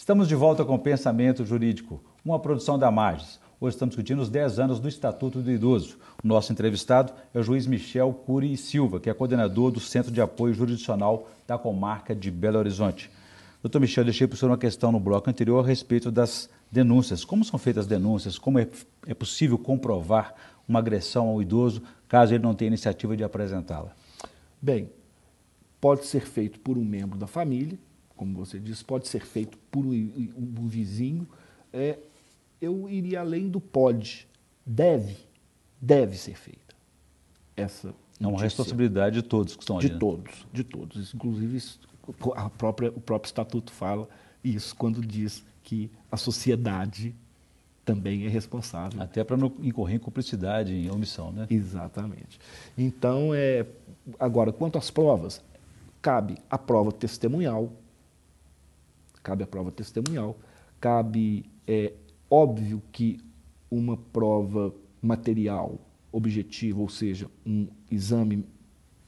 Estamos de volta com o Pensamento Jurídico, uma produção da Magis. Hoje estamos discutindo os 10 anos do Estatuto do Idoso. O nosso entrevistado é o juiz Michel Cury Silva, que é coordenador do Centro de Apoio Jurisdicional da Comarca de Belo Horizonte. Doutor Michel, deixei para o senhor uma questão no bloco anterior a respeito das denúncias. Como são feitas as denúncias? Como é possível comprovar uma agressão ao idoso, caso ele não tenha iniciativa de apresentá-la? Bem, pode ser feito por um membro da família, como você disse, pode ser feito por um vizinho. Eu iria além do pode, deve ser feita essa notícia. É uma responsabilidade de todos que estão ali. De todos. Inclusive, o próprio Estatuto fala isso quando diz que a sociedade também é responsável. Até para não incorrer em cumplicidade, em omissão, né? Exatamente. Então, agora, quanto às provas, cabe a prova testemunhal, óbvio que uma prova material objetiva, ou seja, um exame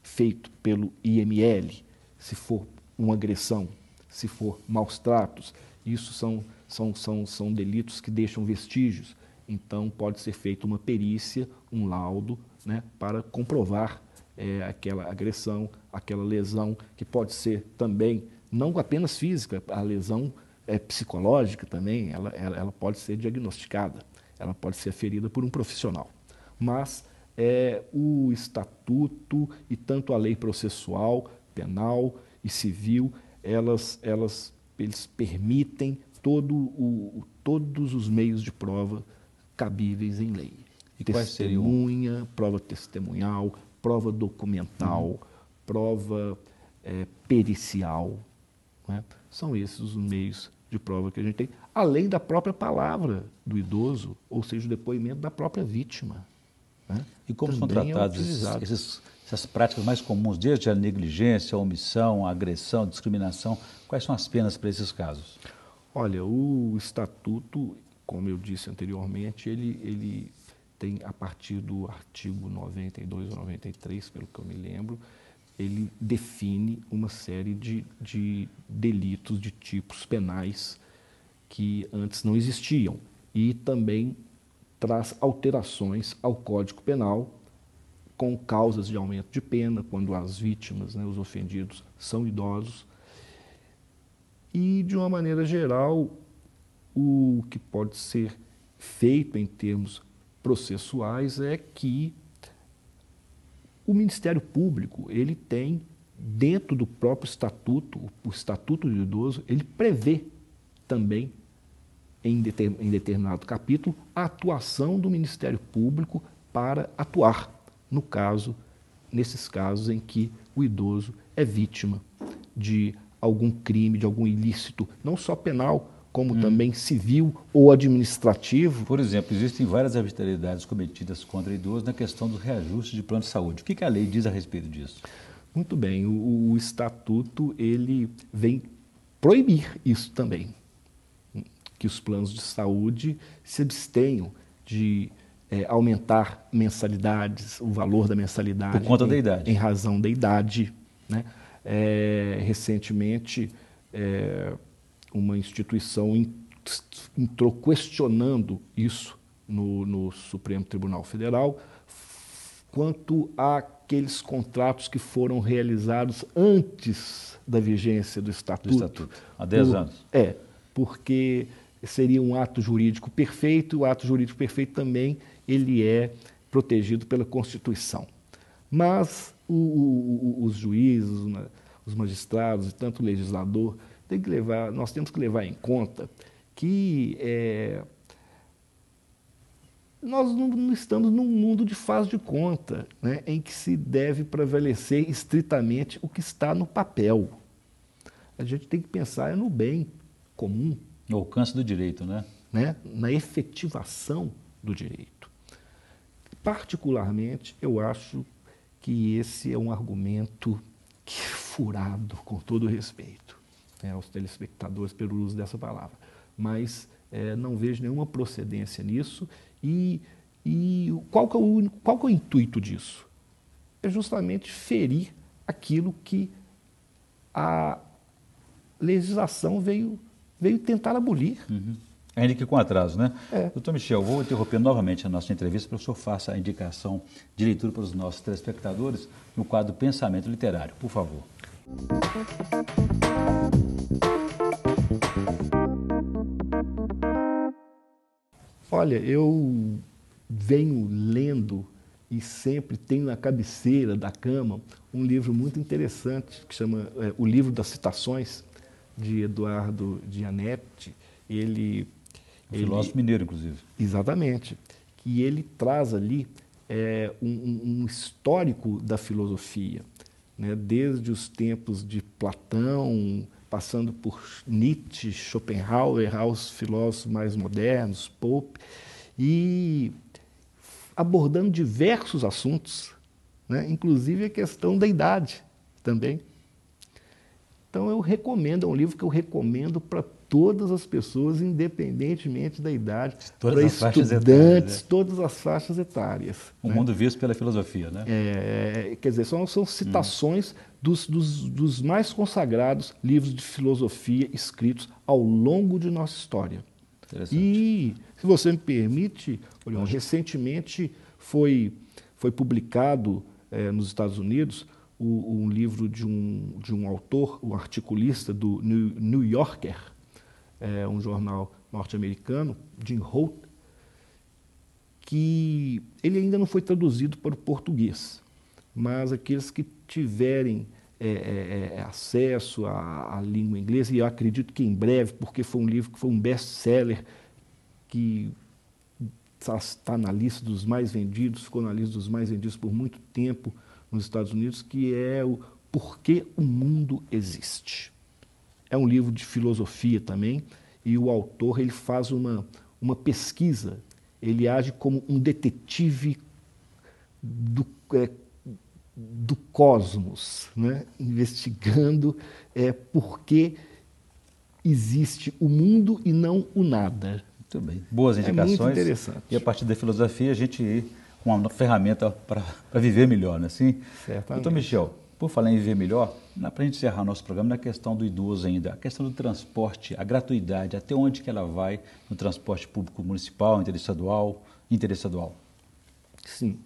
feito pelo IML, se for uma agressão, se for maus tratos, isso são delitos que deixam vestígios. Então, pode ser feita uma perícia, um laudo, né, para comprovar aquela agressão, aquela lesão, que pode ser também, não apenas física, a lesão psicológica também, ela pode ser diagnosticada, ela pode ser aferida por um profissional. Mas o Estatuto e tanto a lei processual, penal e civil, eles permitem todos os meios de prova cabíveis em lei. E quais seriam? Testemunha, prova testemunhal, prova documental, prova pericial, né? São esses os meios de prova que a gente tem, além da própria palavra do idoso, ou seja, o depoimento da própria vítima, né? E como são tratadas essas práticas mais comuns, desde a negligência, a omissão, a agressão, a discriminação? Quais são as penas para esses casos? Olha, o Estatuto, como eu disse anteriormente, ele tem, a partir do artigo 92 ou 93, pelo que eu me lembro, ele define uma série de delitos de tipos penais que antes não existiam e também traz alterações ao Código Penal com causas de aumento de pena quando as vítimas, né, os ofendidos, são idosos. E, de uma maneira geral, o que pode ser feito em termos processuais é que o Ministério Público, ele tem, dentro do próprio Estatuto, o Estatuto do Idoso, ele prevê também, em determinado capítulo, a atuação do Ministério Público para atuar, nesses casos em que o idoso é vítima de algum crime, de algum ilícito, não só penal, como também civil ou administrativo. Por exemplo, existem várias arbitrariedades cometidas contra idosos na questão dos reajustes de plano de saúde. O que a lei diz a respeito disso? Muito bem, o Estatuto ele vem proibir isso também, que os planos de saúde se abstenham de aumentar mensalidades, o valor da mensalidade. Por conta da idade. Em razão da idade, né? Recentemente, uma instituição entrou questionando isso no Supremo Tribunal Federal, quanto àqueles contratos que foram realizados antes da vigência do Estatuto. Há 10 anos. Porque seria um ato jurídico perfeito, e o ato jurídico perfeito também ele é protegido pela Constituição. Mas os juízes, os magistrados e tanto o legislador, nós temos que levar em conta que nós não estamos num mundo de faz de conta, né, em que se deve prevalecer estritamente o que está no papel. A gente tem que pensar no bem comum. No alcance do direito, né? Na efetivação do direito. Particularmente, eu acho que esse é um argumento que é furado, com todo respeito, aos telespectadores pelo uso dessa palavra. Mas não vejo nenhuma procedência nisso. E qual que é o intuito disso? É justamente ferir aquilo que a legislação veio veio tentar abolir. Ainda que com atraso, né? É. Doutor Michel, vou interromper novamente a nossa entrevista para que o senhor faça a indicação de leitura para os nossos telespectadores no quadro Pensamento Literário, por favor. Olha, eu venho lendo e sempre tenho na cabeceira da cama um livro muito interessante que chama O Livro das Citações, de Eduardo Gianetti. Filósofo mineiro, inclusive. Exatamente. Que ele traz ali um histórico da filosofia, né? Desde os tempos de Platão, passando por Nietzsche, Schopenhauer, aos filósofos mais modernos, Pope, e abordando diversos assuntos, né? Inclusive a questão da idade também. Então eu recomendo, é um livro que eu recomendo para todas as pessoas, independentemente da idade, para estudantes, todas as faixas etárias. O mundo visto pela filosofia, né? Quer dizer, são citações dos mais consagrados livros de filosofia escritos ao longo de nossa história. E, se você me permite, Orion, recentemente foi publicado nos Estados Unidos um livro de um autor, um articulista do New Yorker, um jornal norte-americano, Jim Holt, que ele ainda não foi traduzido para o português, mas aqueles que tiverem acesso à língua inglesa, e eu acredito que em breve, porque foi um livro que foi um best-seller, que está na lista dos mais vendidos, ficou na lista dos mais vendidos por muito tempo nos Estados Unidos, que é o Por que o Mundo Existe. É um livro de filosofia também, e o autor ele faz uma pesquisa, ele age como um detetive do cosmos, né? Investigando por que existe o mundo e não o nada. Muito bem. Boas indicações. É muito interessante. E a partir da filosofia a gente ir com uma ferramenta para viver melhor, não é assim? Certamente. Doutor Michel, por falar em viver melhor, para a gente encerrar nosso programa, na questão do idoso ainda, a questão do transporte, a gratuidade, até onde que ela vai no transporte público municipal, interestadual? Sim.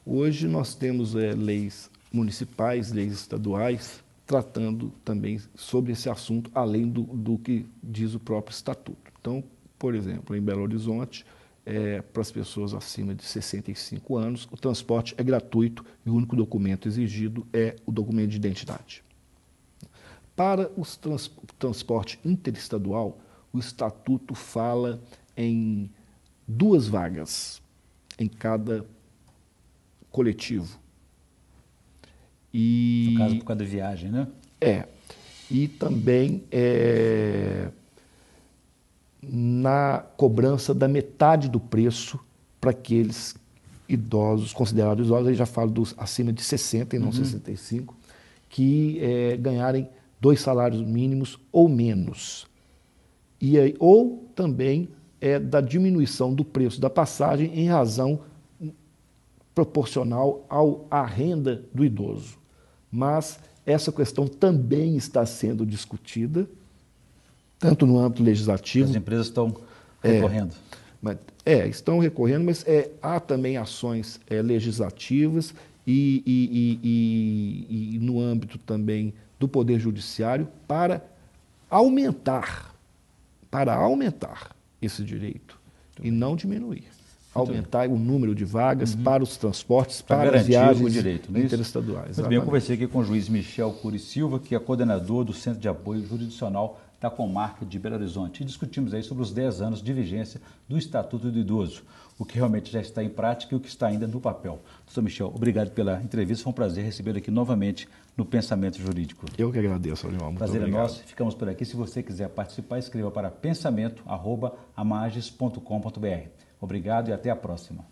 Hoje nós temos leis municipais, leis estaduais, tratando também sobre esse assunto, além do que diz o próprio estatuto. Então, por exemplo, em Belo Horizonte, para as pessoas acima de 65 anos, o transporte é gratuito e o único documento exigido é o documento de identidade. Para o transporte interestadual, o estatuto fala em 2 vagas em cada coletivo. No caso, por causa da viagem, né? E também na cobrança da metade do preço para aqueles idosos, considerados idosos, aí já falo dos acima de 60 e não 65, que ganharem 2 salários mínimos ou menos. Ou também da diminuição do preço da passagem em razão proporcional à renda do idoso. Mas essa questão também está sendo discutida, tanto no âmbito legislativo... As empresas estão recorrendo. Estão recorrendo, mas há também ações legislativas e no âmbito também do Poder Judiciário para aumentar esse direito e não diminuir. Aumentar o número de vagas para os transportes, para as viagens interestaduais. Muito bem, eu conversei aqui com o juiz Michel Cury Silva, que é coordenador do Centro de Apoio Jurisdicional da Comarca de Belo Horizonte. E discutimos aí sobre os 10 anos de vigência do Estatuto do Idoso, o que realmente já está em prática e o que está ainda no papel. Doutor Michel, obrigado pela entrevista, foi um prazer recebê-lo aqui novamente no Pensamento Jurídico. Eu que agradeço, Orion. Muito prazer obrigado. É nosso, ficamos por aqui. Se você quiser participar, escreva para pensamento@amages.com.br. Obrigado e até a próxima.